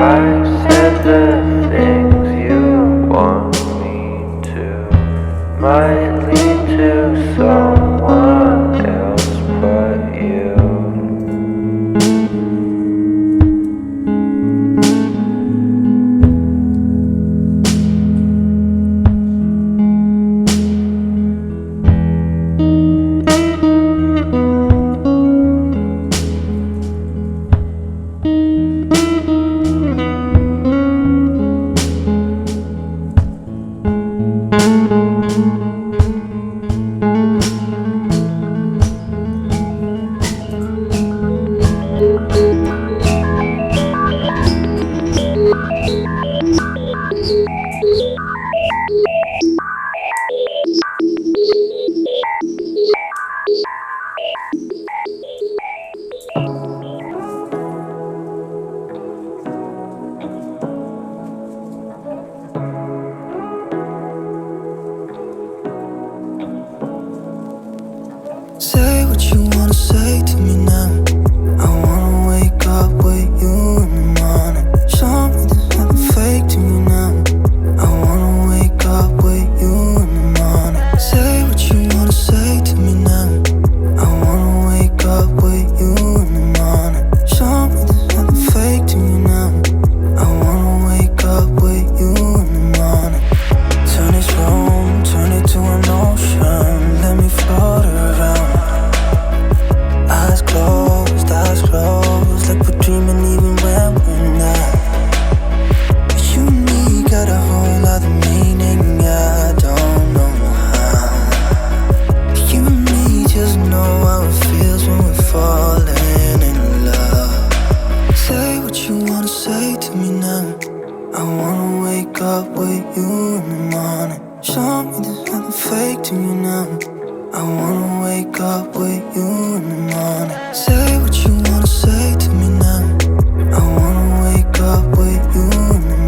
I said the things you want me to might lead to someone else but you. Say what you wanna say to me now. I wanna wake up with you in the morning. Show me there's nothing fake to me now. I wanna wake up with you in the morning. Say what you wanna say to me now. I wanna wake up with you in the morning. Show me there's nothing fake to me now. I wanna wake up with you in the morning. Turn this room, turn it to an ocean. Let me float around. Eyes closed, like we're dreaming even when we're not. You and me got a whole other meaning, I don't know how. You and me just know how it feels when we're falling in love. Say what you wanna say to me now. I wanna wake up with you in the morning. Show me there's nothing fake to me now. I wanna wake up with you in the morning. Say what you wanna say to me now. I wanna wake up with you in the morning.